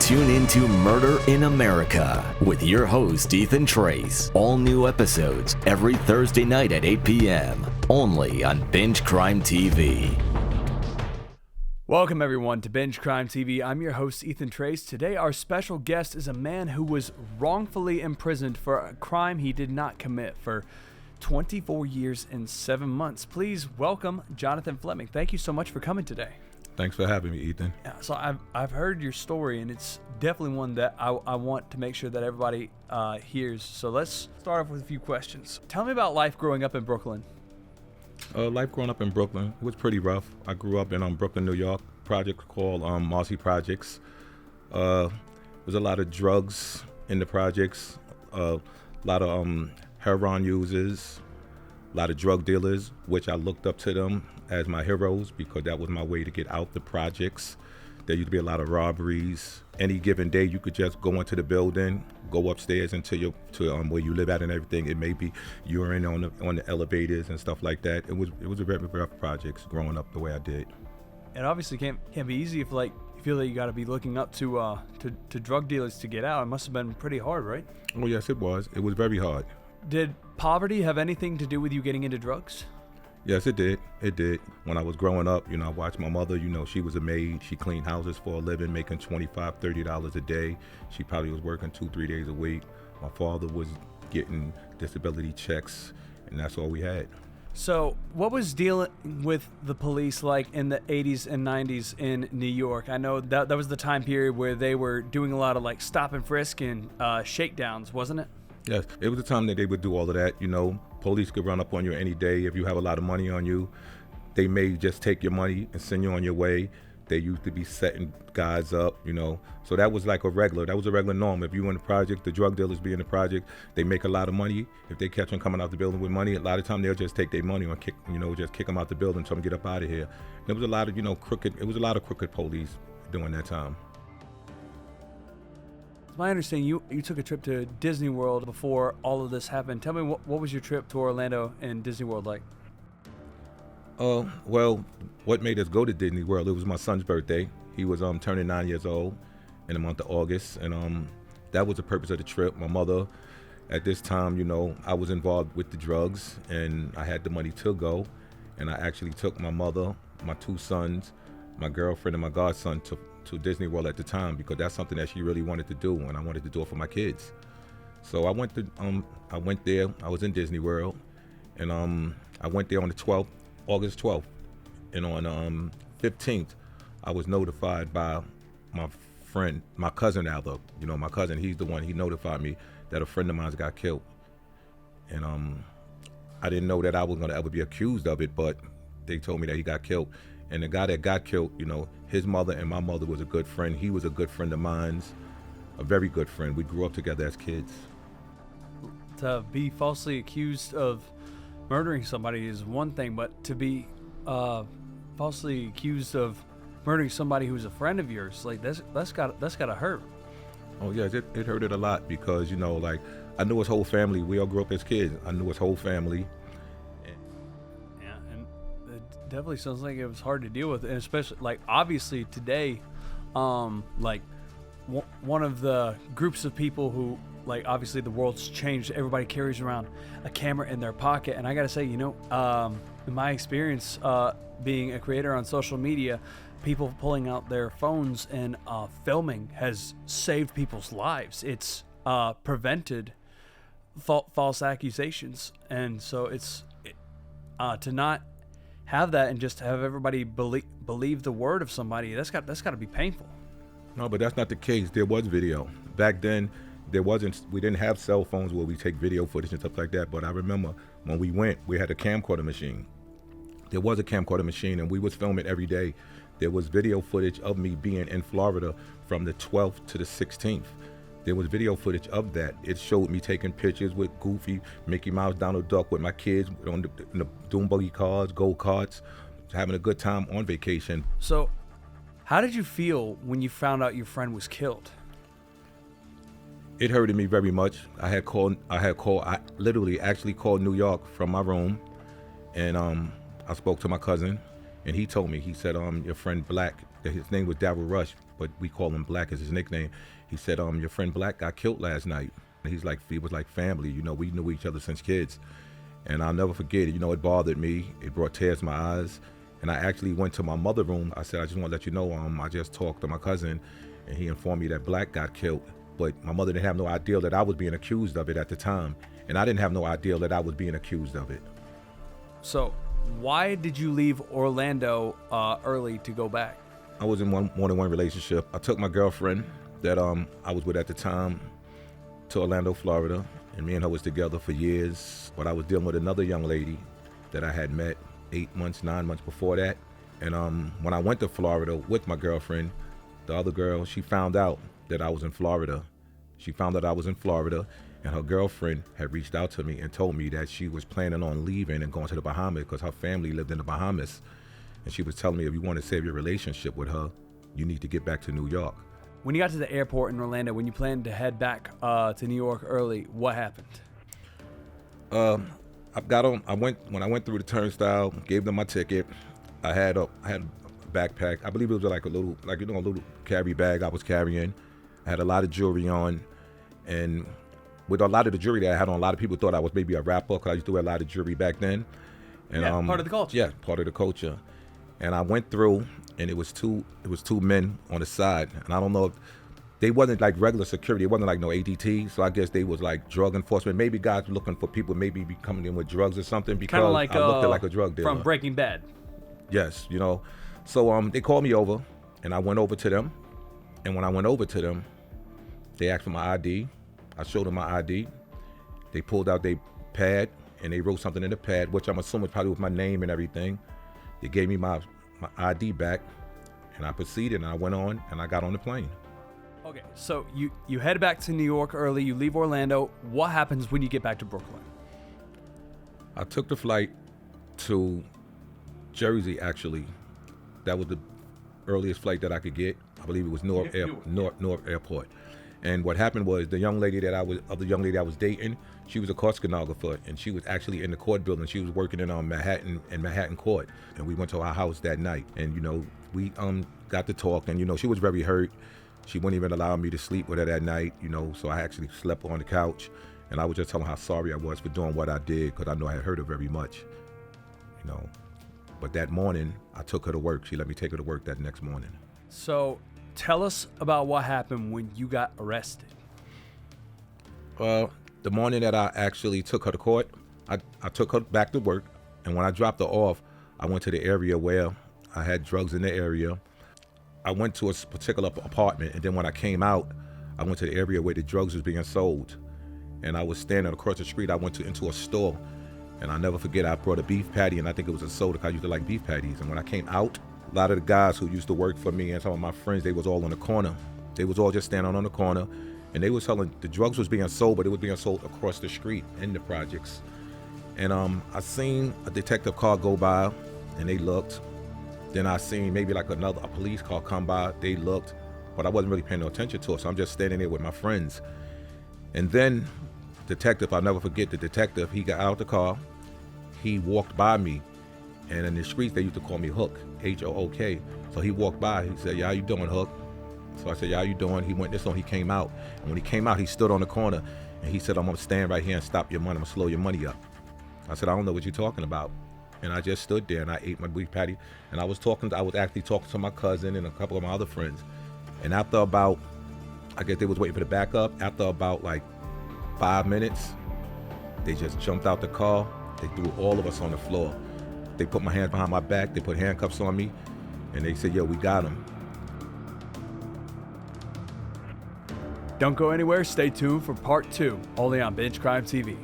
Tune into Murder in America with your host, Ethan Trace. All new episodes every Thursday night at 8 p.m. only on Binge Crime TV. Welcome, everyone, to Binge Crime TV. I'm your host, Ethan Trace. Today, our special guest is a man who was wrongfully imprisoned for a crime he did not commit for 24 years and 7 months. Please welcome Jonathan Fleming. Thank you so much for coming today. Thanks for having me, Ethan. Yeah, so I've heard your story, and it's definitely one that I want to make sure that everybody hears. So let's start off with a few questions. Tell me about life growing up in Brooklyn. Life growing up in Brooklyn was pretty rough. I grew up in Brooklyn, New York, project called Marcy Projects. There was a lot of drugs in the projects, a lot of heroin users, a lot of drug dealers, which I looked up to them as my heroes because that was my way to get out the projects. There used to be a lot of robberies. Any given day, you could just go into the building, go upstairs into where you live at and everything. It may be urine on the elevators and stuff like that. It was a very rough projects growing up the way I did. It obviously can't be easy if you feel that you got to be looking up to drug dealers to get out. It must have been pretty hard, right? Oh yes, it was. It was very hard. Did poverty have anything to do with you getting into drugs? Yes, it did. It did. When I was growing up, I watched my mother, she was a maid. She cleaned houses for a living, making $25, $30 a day. She probably was working 2-3 days a week. My father was getting disability checks, and that's all we had. So what was dealing with the police like in the 80s and 90s in New York? I know that was the time period where they were doing a lot of stop and frisk and shakedowns, wasn't it? Yes, it was a time that they would do all of that. Police could run up on you any day. If you have a lot of money on you, they may just take your money and send you on your way. They used to be setting guys up, So that was like a regular norm. If you in the project, the drug dealers be in the project, they make a lot of money. If they catch them coming out the building with money, a lot of time they'll just take their money and just kick them out the building, tell them to get up out of here. There was a lot of, crooked police during that time. It's my understanding you took a trip to Disney World before all of this happened. Tell me what was your trip to Orlando and Disney World like? Well, what made us go to Disney World? It was my son's birthday. He was turning 9 years old in the month of August, and that was the purpose of the trip. My mother, at this time, I was involved with the drugs, and I had the money to go, and I actually took my mother, my 2 sons, my girlfriend, and my godson to Disney World at the time because that's something that she really wanted to do, and I wanted to do it for my kids. So I went there. I was in Disney World, and I went there on the 12th. August 12th, and on 15th, I was notified by my cousin Aldo. My cousin, he's the one, he notified me that a friend of mine got killed. And I didn't know that I was gonna ever be accused of it, but they told me that he got killed. And the guy that got killed, his mother and my mother was a good friend. He was a good friend of mine, a very good friend. We grew up together as kids. To be falsely accused of murdering somebody is one thing, but to be falsely accused of murdering somebody who's a friend of yours, that's gotta hurt. Oh yes, it hurted a lot because I knew his whole family. We all grew up as kids. I knew his whole family. Yeah, and it definitely sounds like it was hard to deal with, and especially obviously today, one of the groups of people who. Obviously the world's changed. Everybody carries around a camera in their pocket. And I gotta say, in my experience being a creator on social media, people pulling out their phones and filming has saved people's lives. It's prevented false accusations. And so to not have that and just have everybody believe the word of somebody, that's got to be painful. No, but that's not the case. There was video. Back then, we didn't have cell phones where we take video footage and stuff like that, but I remember when we went, we had a camcorder machine. There was a camcorder machine, and we was filming every day. There was video footage of me being in Florida from the 12th to the 16th. There was video footage of that. It showed me taking pictures with Goofy, Mickey Mouse, Donald Duck with my kids on the Doom Buggy cars, go-karts, having a good time on vacation. So how did you feel when you found out your friend was killed? It hurted me very much. I literally actually called New York from my room, and I spoke to my cousin, and he told me, he said, your friend Black His name was Daryl Rush, but we call him Black as his nickname. He said, your friend Black got killed last night. And he was like family. You know, we knew each other since kids. And I'll never forget it. You know, it bothered me. It brought tears to my eyes. And I actually went to my mother's room. I said, I just want to let you know, I just talked to my cousin, and he informed me that Black got killed. But my mother didn't have no idea that I was being accused of it at the time. And I didn't have no idea that I was being accused of it. So why did you leave Orlando early to go back? I was in more than one relationship. I took my girlfriend that I was with at the time to Orlando, Florida. And me and her was together for years. But I was dealing with another young lady that I had met 9 months before that. And when I went to Florida with my girlfriend, the other girl, she found out that I was in Florida. She found out I was in Florida, and her girlfriend had reached out to me and told me that she was planning on leaving and going to the Bahamas because her family lived in the Bahamas. And she was telling me, if you want to save your relationship with her, you need to get back to New York. When you got to the airport in Orlando, when you planned to head back to New York early, what happened? When I went through the turnstile, gave them my ticket. I had a backpack. I believe it was like a little carry bag I was carrying. I had a lot of jewelry on, and with a lot of the jewelry that I had on, a lot of people thought I was maybe a rapper because I used to wear a lot of jewelry back then. And, part of the culture. Yeah, part of the culture. And I went through, and it was two men on the side, and I don't know if they wasn't like regular security. It wasn't like no ADT, so I guess they was like drug enforcement. Maybe guys were looking for people maybe be coming in with drugs or something because like, I looked like a drug dealer. From Breaking Bad. Yes, you know. So they called me over, and I went over to them. And when I went over to them, they asked for my ID. I showed them my ID. They pulled out their pad, and they wrote something in the pad, which I'm assuming probably was my name and everything. They gave me my ID back, and I proceeded, and I went on, and I got on the plane. Okay, so you head back to New York early, you leave Orlando. What happens when you get back to Brooklyn? I took the flight to Jersey, actually. That was the earliest flight that I could get. I believe it was Newark Airport. And what happened was the young lady that I was dating, she was a court stenographer, and she was actually in the court building. She was working in Manhattan Court, and we went to our house that night. And you know, we got to talk, and you know, she was very hurt. She wouldn't even allow me to sleep with her that night, you know, so I actually slept on the couch, and I was just telling her how sorry I was for doing what I did, because I know I had hurt her very much, you know. But that morning, I took her to work. She let me take her to work that next morning. So tell us about what happened when you got arrested. The morning that I actually took her to court, I took her back to work, and when I dropped her off, I went to the area where I had drugs in the area. I went to a particular apartment, and then when I came out, I went to the area where the drugs was being sold. And I was standing across the street. I went into a store, and I'll never forget, I brought a beef patty, and I think it was a soda, because I used to like beef patties. And when I came out, a lot of the guys who used to work for me and some of my friends, they was all on the corner. They was all just standing on the corner, and they was telling the drugs was being sold, but it was being sold across the street in the projects. And I seen a detective car go by, and they looked. Then I seen maybe like a police car come by. They looked, but I wasn't really paying no attention to it. So I'm just standing there with my friends. And then detective, I'll never forget the detective, he got out the car. He walked by me. And in the streets, they used to call me Hook, H-O-O-K. So he walked by, he said, "Yeah, how you doing, Hook?" So I said, "Yeah, how you doing?" He went this way, he came out. And when he came out, he stood on the corner, and he said, "I'm gonna stand right here and stop your money. I'm gonna slow your money up." I said, "I don't know what you're talking about." And I just stood there, and I ate my beef patty, and I was actually talking to my cousin and a couple of my other friends. And after about, I guess they was waiting for the backup, after about like 5 minutes, they just jumped out the car. They threw all of us on the floor. They put my hands behind my back, they put handcuffs on me, and they said, "Yo, we got him." Don't go anywhere, stay tuned for part 2, only on Binge Crime TV.